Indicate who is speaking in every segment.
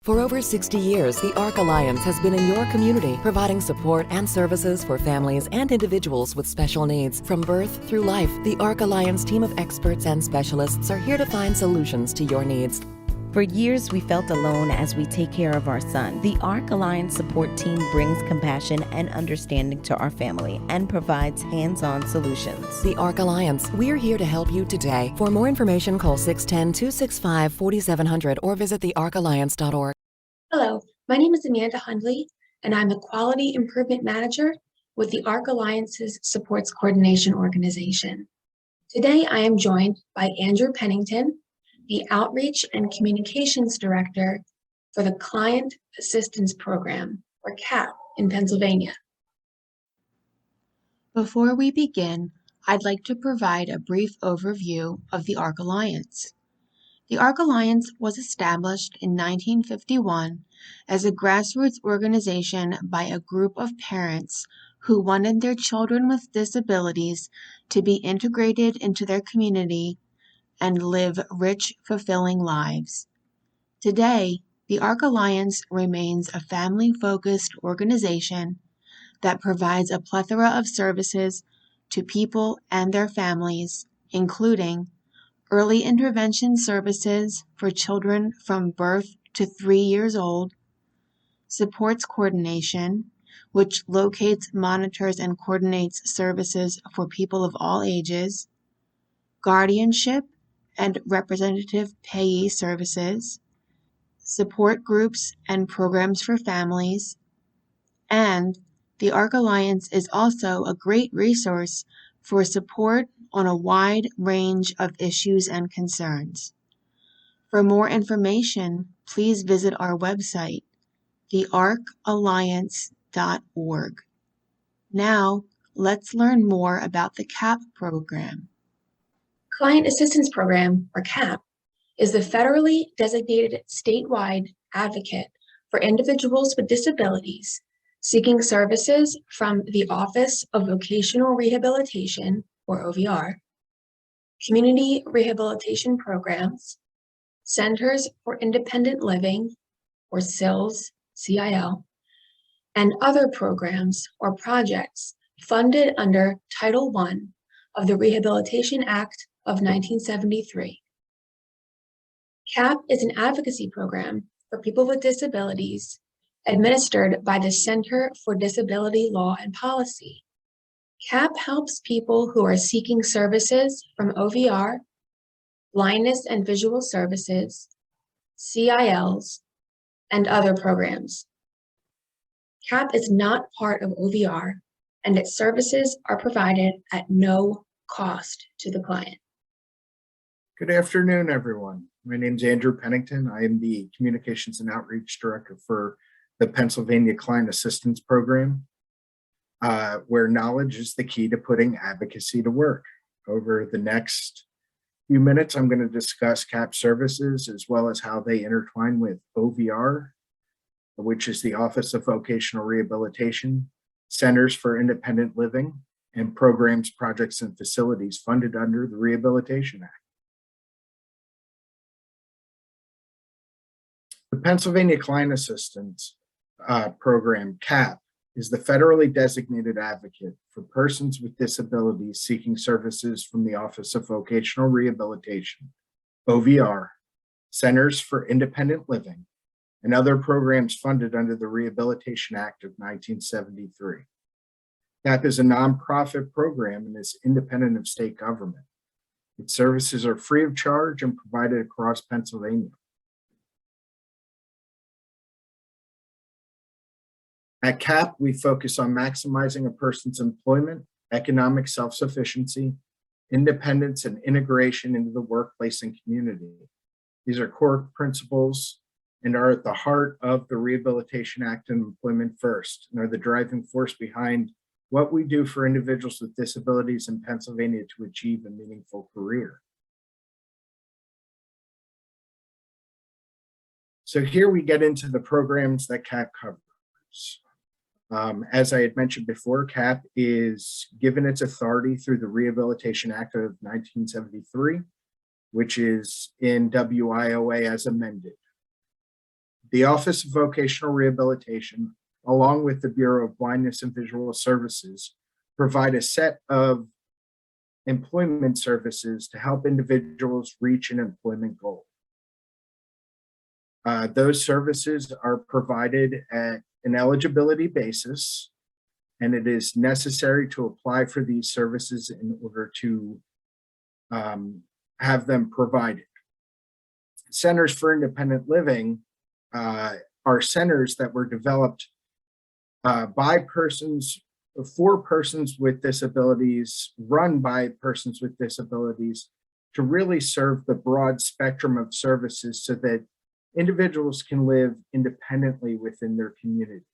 Speaker 1: For over 60 years, the ARC Alliance has been in your community, providing support and services for families and individuals with special needs. From birth through life, the ARC Alliance team of experts and specialists are here to find solutions to your needs.
Speaker 2: For years, we felt alone as we take care of our son. The ARC Alliance support team brings compassion and understanding to our family and provides hands-on solutions.
Speaker 1: The ARC Alliance, we're here to help you today. For more information, call 610-265-4700 or visit thearcalliance.org.
Speaker 3: Hello, my name is Amanda Hudley, and I'm the Quality Improvement Manager with the ARC Alliance's Supports Coordination Organization. Today, I am joined by Andrew Pennington, the Outreach and Communications Director for the Client Assistance Program, or CAP, in Pennsylvania.
Speaker 4: Before we begin, I'd like to provide a brief overview of the ARC Alliance. The ARC Alliance was established in 1951 as a grassroots organization by a group of parents who wanted their children with disabilities to be integrated into their community and live rich, fulfilling lives. Today, the ARC Alliance remains a family-focused organization that provides a plethora of services to people and their families, including early intervention services for children from birth to 3 years old, supports coordination, which locates, monitors, and coordinates services for people of all ages, guardianship and representative payee services, support groups and programs for families, and the ARC Alliance is also a great resource for support on a wide range of issues and concerns. For more information, please visit our website, thearcalliance.org. Now, let's learn more about the CAP program.
Speaker 3: Client Assistance Program, or CAP, is the federally designated statewide advocate for individuals with disabilities seeking services from the Office of Vocational Rehabilitation, or OVR, Community Rehabilitation Programs, Centers for Independent Living, or CILS, CIL, and other programs or projects funded under Title I of the Rehabilitation Act of 1973. CAP is an advocacy program for people with disabilities administered by the Center for Disability Law and Policy. CAP helps people who are seeking services from OVR, blindness and visual services, CILs, and other programs. CAP is not part of OVR, and its services are provided at no cost to the client.
Speaker 5: Good afternoon, everyone. My name is Andrew Pennington. I am the Communications and Outreach Director for the Pennsylvania Client Assistance Program, where knowledge is the key to putting advocacy to work. Over the next few minutes, I'm going to discuss CAP services as well as how they intertwine with OVR, which is the Office of Vocational Rehabilitation, Centers for Independent Living, and programs, projects, and facilities funded under the Rehabilitation Act. The Pennsylvania Client Assistance Program, CAP, is the federally designated advocate for persons with disabilities seeking services from the Office of Vocational Rehabilitation, OVR, Centers for Independent Living, and other programs funded under the Rehabilitation Act of 1973. CAP is a nonprofit program and is independent of state government. Its services are free of charge and provided across Pennsylvania. At CAP, we focus on maximizing a person's employment, economic self-sufficiency, independence, and integration into the workplace and community. These are core principles and are at the heart of the Rehabilitation Act and Employment First, and are the driving force behind what we do for individuals with disabilities in Pennsylvania to achieve a meaningful career. So here we get into the programs that CAP covers. As I had mentioned before, CAP is given its authority through the Rehabilitation Act of 1973, which is in WIOA as amended. The Office of Vocational Rehabilitation, along with the Bureau of Blindness and Visual Services, provide a set of employment services to help individuals reach an employment goal. Those services are provided at an eligibility basis, and it is necessary to apply for these services in order to have them provided. Centers for Independent Living are centers that were developed by persons, for persons with disabilities, run by persons with disabilities, to really serve the broad spectrum of services so that individuals can live independently within their community.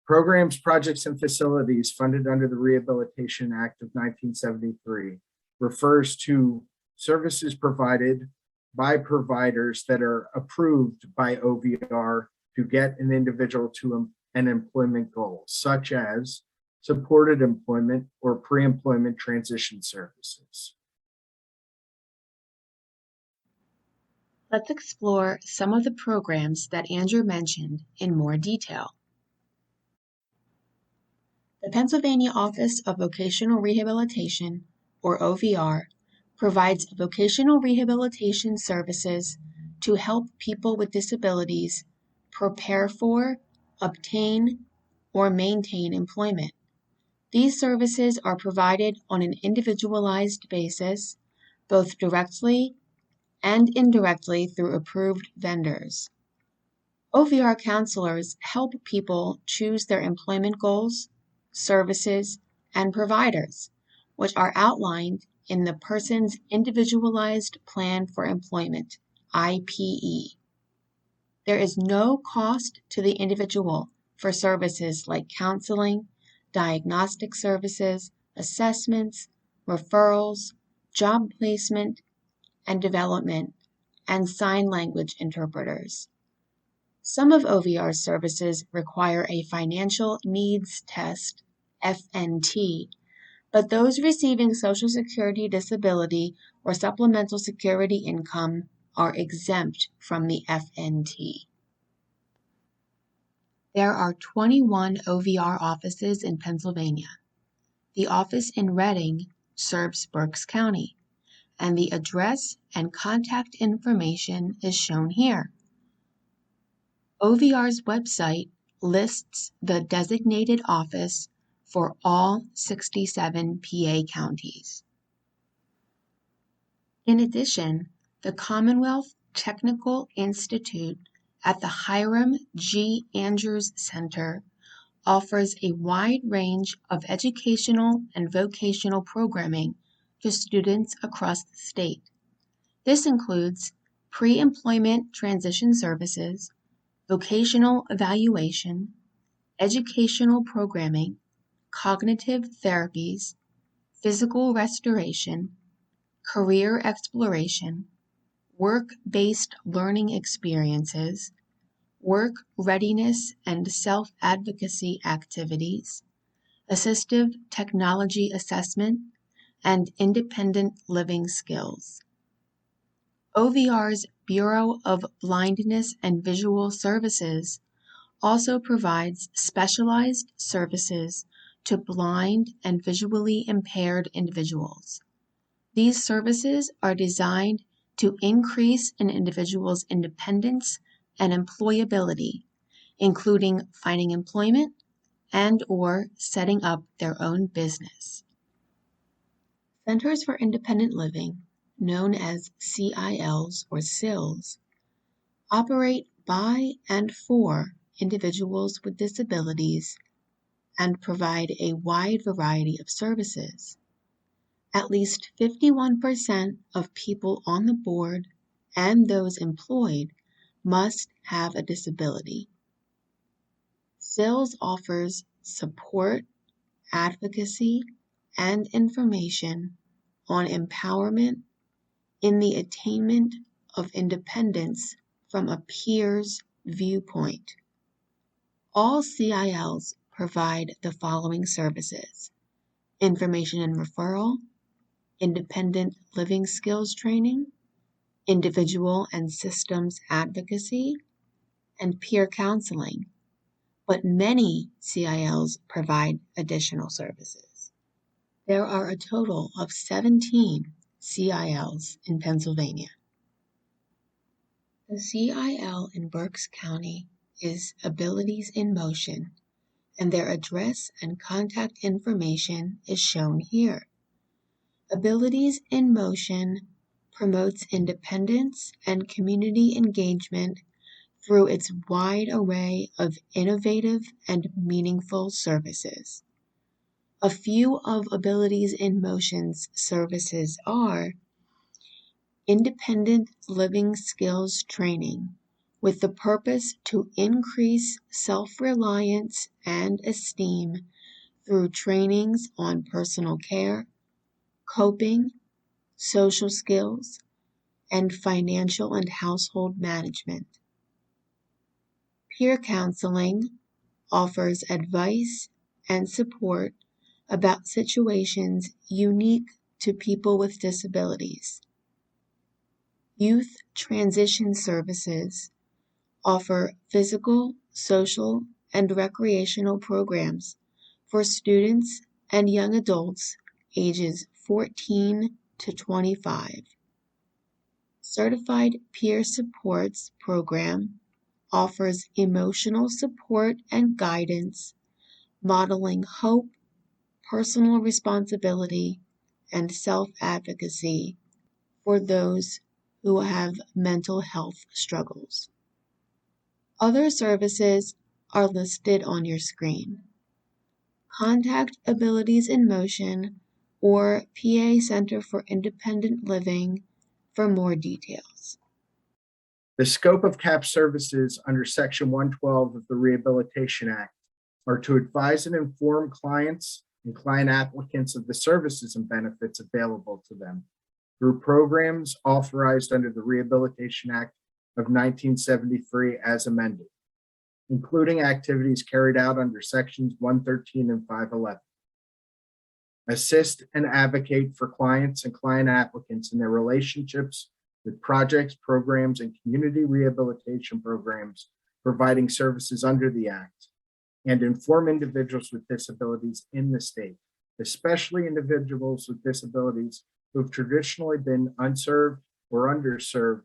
Speaker 5: Programs, projects, and facilities funded under the Rehabilitation Act of 1973 refers to services provided by providers that are approved by OVR to get an individual to an employment goal, such as supported employment or pre-employment transition services.
Speaker 4: Let's explore some of the programs that Andrew mentioned in more detail. The Pennsylvania Office of Vocational Rehabilitation, or OVR, provides vocational rehabilitation services to help people with disabilities prepare for, obtain, or maintain employment. These services are provided on an individualized basis, both directly and indirectly through approved vendors. OVR counselors help people choose their employment goals, services, and providers, which are outlined in the person's Individualized Plan for Employment, IPE. There is no cost to the individual for services like counseling, diagnostic services, assessments, referrals, job placement and development, and sign language interpreters. Some of OVR's services require a financial needs test, FNT, but those receiving Social Security disability or supplemental security income are exempt from the FNT. There are 21 OVR offices in Pennsylvania. The office in Reading serves Berks County, and the address and contact information is shown here. OVR's website lists the designated office for all 67 PA counties. In addition, the Commonwealth Technical Institute at the Hiram G. Andrews Center offers a wide range of educational and vocational programming to students across the state. This includes pre-employment transition services, vocational evaluation, educational programming, cognitive therapies, physical restoration, career exploration, work-based learning experiences, work readiness and self-advocacy activities, assistive technology assessment, and independent living skills. OVR's Bureau of Blindness and Visual Services also provides specialized services to blind and visually impaired individuals. These services are designed to increase an individual's independence and employability, including finding employment and/or setting up their own business. Centers for Independent Living, known as CILs or CILs, operate by and for individuals with disabilities and provide a wide variety of services. At least 51% of people on the board and those employed must have a disability. CILs offers support, advocacy, and information on empowerment in the attainment of independence from a peer's viewpoint. All CILs provide the following services: information and referral, independent living skills training, individual and systems advocacy, and peer counseling, but many CILs provide additional services. There are a total of 17 CILs in Pennsylvania. The CIL in Berks County is Abilities in Motion, and their address and contact information is shown here. Abilities in Motion promotes independence and community engagement through its wide array of innovative and meaningful services. A few of Abilities in Motion's services are independent living skills training with the purpose to increase self-reliance and esteem through trainings on personal care, coping, social skills, and financial and household management. Peer counseling offers advice and support about situations unique to people with disabilities. Youth transition services offer physical, social, and recreational programs for students and young adults ages 14 to 25. Certified Peer Supports program offers emotional support and guidance, modeling hope, personal responsibility, and self-advocacy for those who have mental health struggles. Other services are listed on your screen. Contact Abilities in Motion or PA Center for Independent Living for more details.
Speaker 5: The scope of CAP services under Section 112 of the Rehabilitation Act are to advise and inform clients and client applicants of the services and benefits available to them through programs authorized under the Rehabilitation Act of 1973 as amended, including activities carried out under Sections 113 and 511. Assist and advocate for clients and client applicants in their relationships with projects, programs, and community rehabilitation programs providing services under the Act, and inform individuals with disabilities in the state, especially individuals with disabilities who have traditionally been unserved or underserved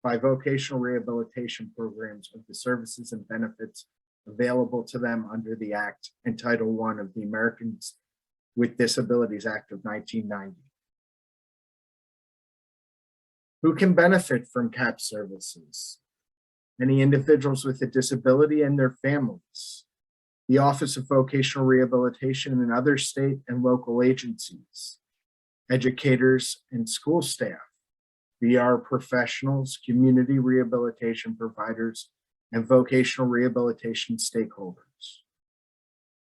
Speaker 5: by vocational rehabilitation programs of the services and benefits available to them under the Act and Title I of the Americans with Disabilities Act of 1990. Who can benefit from CAP services? Any individuals with a disability and their families, the Office of Vocational Rehabilitation and other state and local agencies, educators and school staff, VR professionals, community rehabilitation providers, and vocational rehabilitation stakeholders.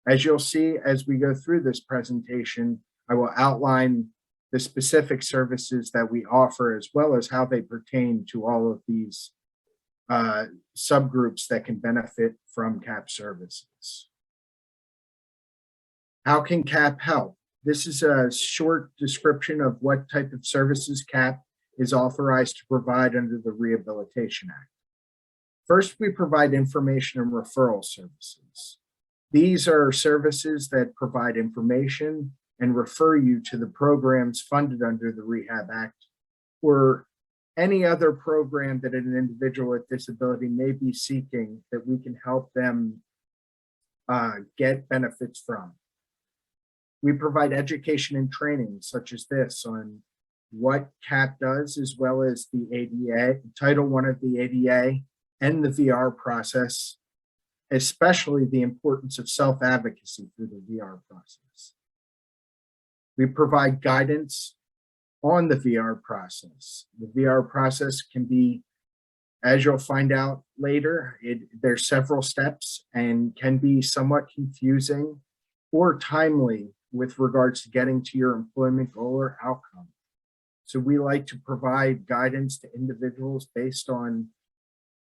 Speaker 5: As you'll see as we go through this presentation, I will outline the specific services that we offer as well as how they pertain to all of these subgroups that can benefit from CAP services. How can CAP help? This is a short description of what type of services CAP is authorized to provide under the Rehabilitation Act. First, we provide information and referral services. These are services that provide information and refer you to the programs funded under the Rehab Act or any other program that an individual with disability may be seeking that we can help them get benefits from. We provide education and training such as this on what CAP does, as well as the ADA, Title I of the ADA, and the VR process, especially the importance of self-advocacy through the VR process. We provide guidance on the VR process. The VR process can be, as you'll find out later, there's several steps and can be somewhat confusing or timely with regards to getting to your employment goal or outcome. So we like to provide guidance to individuals based on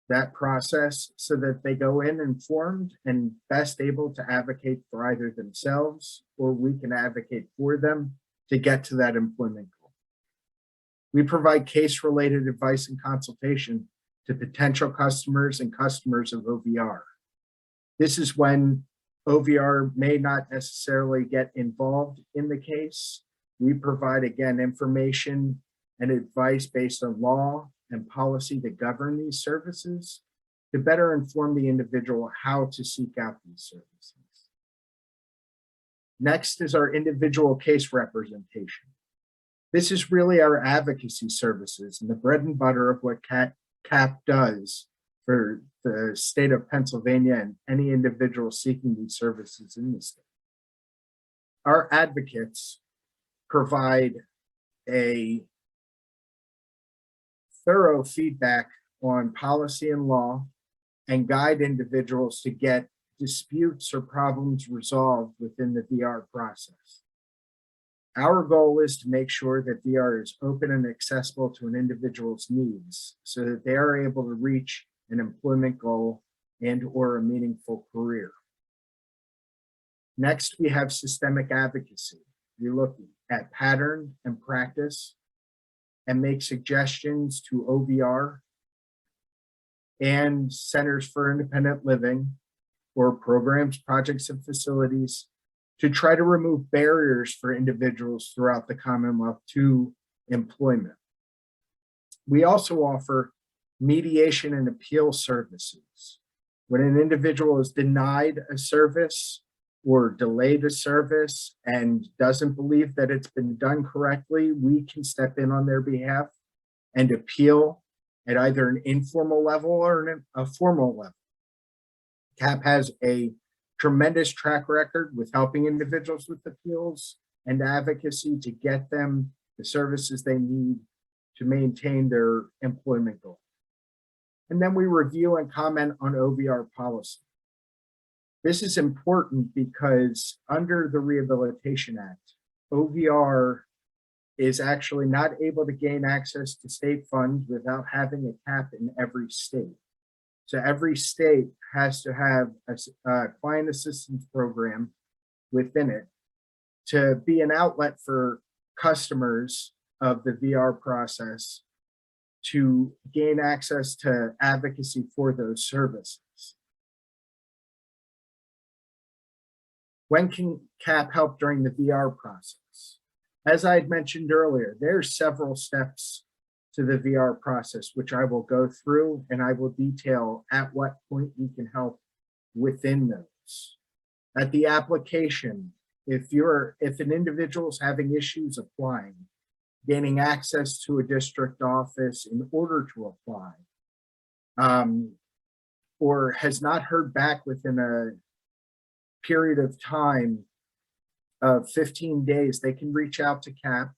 Speaker 5: that process so that they go in informed and best able to advocate for either themselves or we can advocate for them to get to that employment goal. We provide case-related advice and consultation to potential customers and customers of OVR. This is when OVR may not necessarily get involved in the case. We provide, again, information and advice based on law and policy that govern these services to better inform the individual how to seek out these services. Next is our individual case representation. This is really our advocacy services and the bread and butter of what CAP does for the state of Pennsylvania and any individual seeking these services in the state. Our advocates provide a thorough feedback on policy and law and guide individuals to get disputes or problems resolved within the VR process. Our goal is to make sure that VR is open and accessible to an individual's needs so that they are able to reach an employment goal and or a meaningful career. Next, we have systemic advocacy. We look at pattern and practice and make suggestions to OVR and Centers for Independent Living or programs, projects, and facilities to try to remove barriers for individuals throughout the Commonwealth to employment. We also offer mediation and appeal services. When an individual is denied a service or delayed a service and doesn't believe that it's been done correctly, we can step in on their behalf and appeal at either an informal level or a formal level. CAP has a tremendous track record with helping individuals with appeals and advocacy to get them the services they need to maintain their employment goal. And then we review and comment on OVR policy. This is important because under the Rehabilitation Act, OVR is actually not able to gain access to state funds without having a cap in every state. So every state has to have a client assistance program within it to be an outlet for customers of the VR process to gain access to advocacy for those services. When can CAP help during the VR process? As I had mentioned earlier, there's several steps to the VR process, which I will go through and I will detail at what point we can help within those. At the application, if an individual is having issues applying, gaining access to a district office in order to apply, or has not heard back within a period of time of 15 days, they can reach out to CAP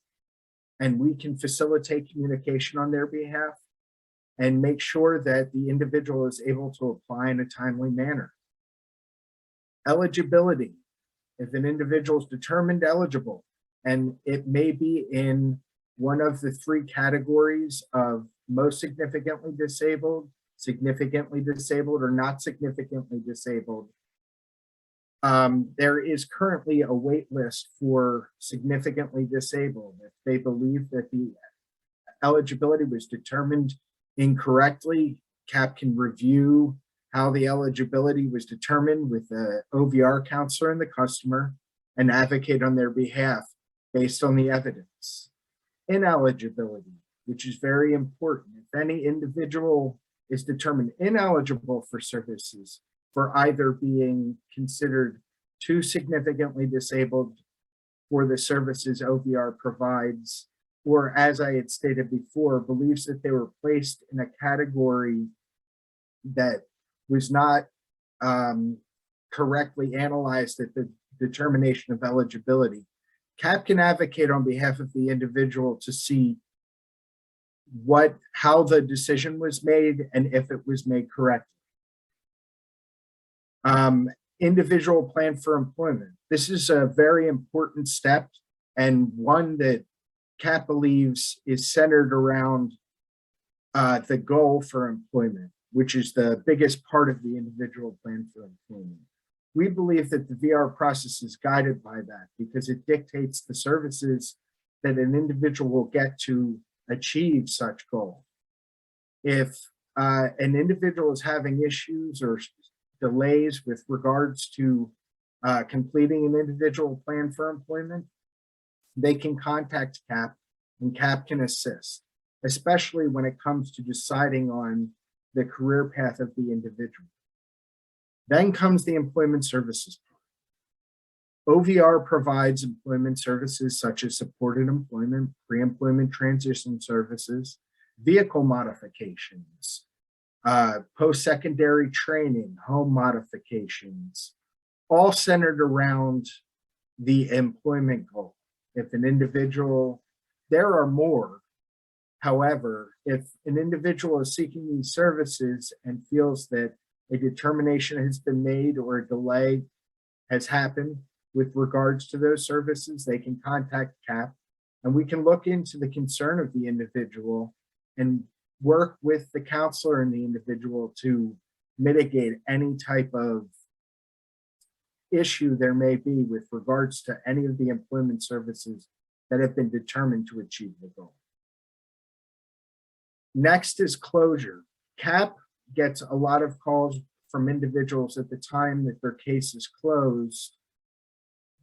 Speaker 5: and we can facilitate communication on their behalf and make sure that the individual is able to apply in a timely manner. Eligibility. If an individual is determined eligible, and it may be in one of the three categories of most significantly disabled, or not significantly disabled, there is currently a wait list for significantly disabled. If they believe that the eligibility was determined incorrectly, CAP can review how the eligibility was determined with the OVR counselor and the customer and advocate on their behalf based on the evidence. Ineligibility, which is very important. If any individual is determined ineligible for services for either being considered too significantly disabled for the services OVR provides, or as I had stated before, believes that they were placed in a category that was not correctly analyzed at the determination of eligibility, CAP can advocate on behalf of the individual to see how the decision was made and if it was made correctly. Individual plan for employment. This is a very important step and one that CAP believes is centered around the goal for employment, which is the biggest part of the individual plan for employment. We believe that the VR process is guided by that because it dictates the services that an individual will get to achieve such goal. If an individual is having issues or delays with regards to completing an individual plan for employment, they can contact CAP, and CAP can assist, especially when it comes to deciding on the career path of the individual. Then comes the employment services part. OVR provides employment services such as supported employment, pre-employment transition services, vehicle modifications, post-secondary training, home modifications, all centered around the employment goal. If an individual, there are more. However, if an individual is seeking these services and feels that a determination has been made or a delay has happened with regards to those services, they can contact CAP, and we can look into the concern of the individual and work with the counselor and the individual to mitigate any type of issue there may be with regards to any of the employment services that have been determined to achieve the goal. Next is closure. CAP gets a lot of calls from individuals at the time that their case is closed,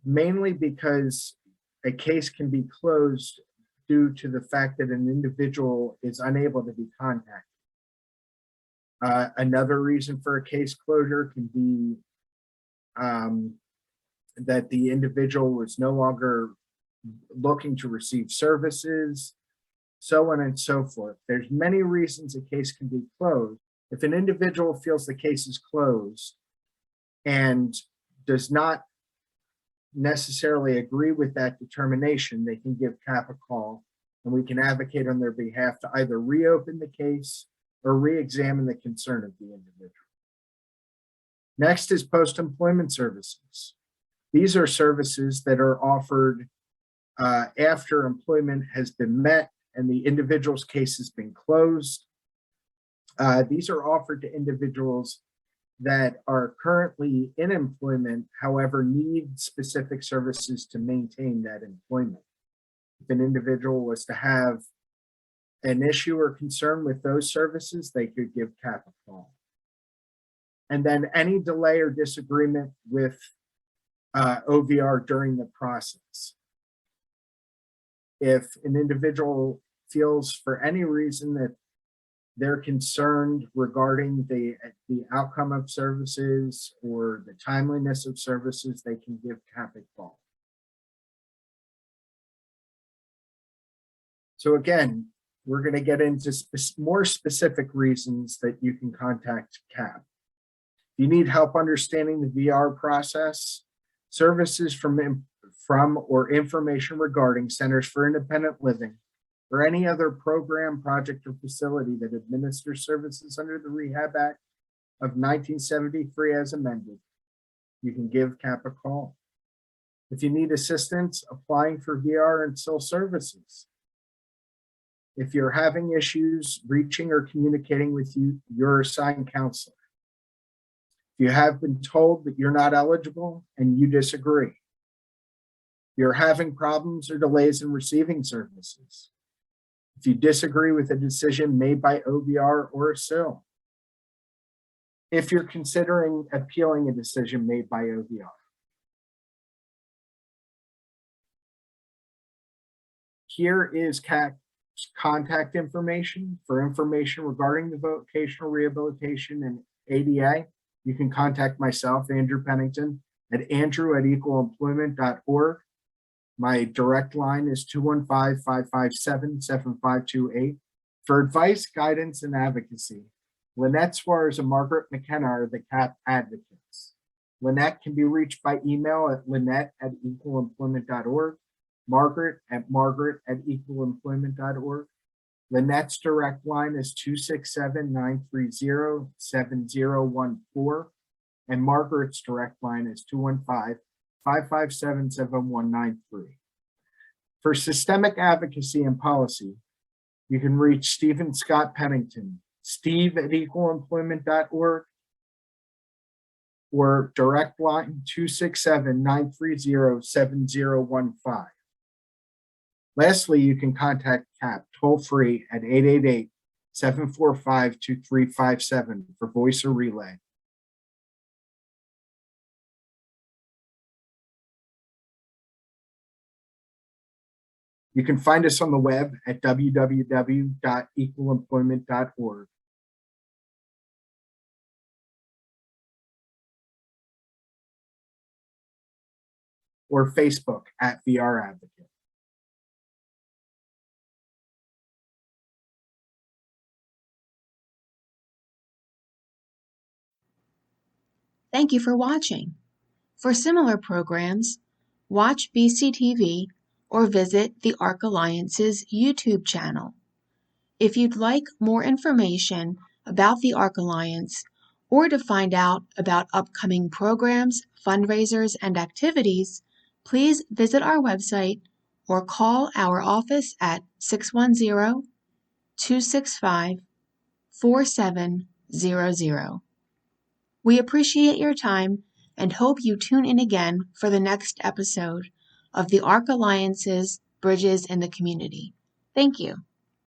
Speaker 5: mainly because a case can be closed due to the fact that an individual is unable to be contacted. Another reason for a case closure can be that the individual was no longer looking to receive services, so on and so forth. There's many reasons a case can be closed. If an individual feels the case is closed and does not necessarily agree with that determination, they can give CAP a call and we can advocate on their behalf to either reopen the case or re-examine the concern of the individual. Next is post-employment services. These are services that are offered after employment has been met and the individual's case has been closed. These are offered to individuals that are currently in employment, however, need specific services to maintain that employment. If an individual was to have an issue or concern with those services, they could give CAP a call. And then any delay or disagreement with OVR during the process. If an individual feels for any reason that they're concerned regarding the outcome of services or the timeliness of services, they can give CAP a call. So again, we're going to get into more specific reasons that you can contact CAP. If you need help understanding the VR process, services from or information regarding Centers for Independent Living, or any other program, project, or facility that administers services under the Rehab Act of 1973 as amended, you can give CAP a call. If you need assistance applying for VR and SIL services, if you're having issues reaching or communicating with your assigned counselor, if you have been told that you're not eligible and you disagree, you're having problems or delays in receiving services, if you disagree with a decision made by OVR or a SIL, if you're considering appealing a decision made by OVR. Here is CAP's contact information. For information regarding the vocational rehabilitation and ADA, you can contact myself, Andrew Pennington, at andrew@equalemployment.org. My direct line is 215-557-7528. For advice, guidance, and advocacy, Lynette Suarez and Margaret McKenna are the CAP advocates. Lynette can be reached by email at lynette@equalemployment.org, margaret@equalemployment.org. Lynette's direct line is 267-930-7014, and Margaret's direct line is 215-557-7193. For systemic advocacy and policy, you can reach Stephen Scott Pennington, steve@equalemployment.org, or direct line 267-930-7015. Lastly, you can contact CAP toll-free at 888-745-2357 for voice or relay. You can find us on the web at www.equalemployment.org. Or Facebook at VR Advocate.
Speaker 4: Thank you for watching. For similar programs, watch BCTV or visit the ARC Alliance's YouTube channel. If you'd like more information about the ARC Alliance or to find out about upcoming programs, fundraisers, and activities, please visit our website or call our office at 610-265-4700. We appreciate your time and hope you tune in again for the next episode of the ARC Alliance's Bridges in the Community. Thank you.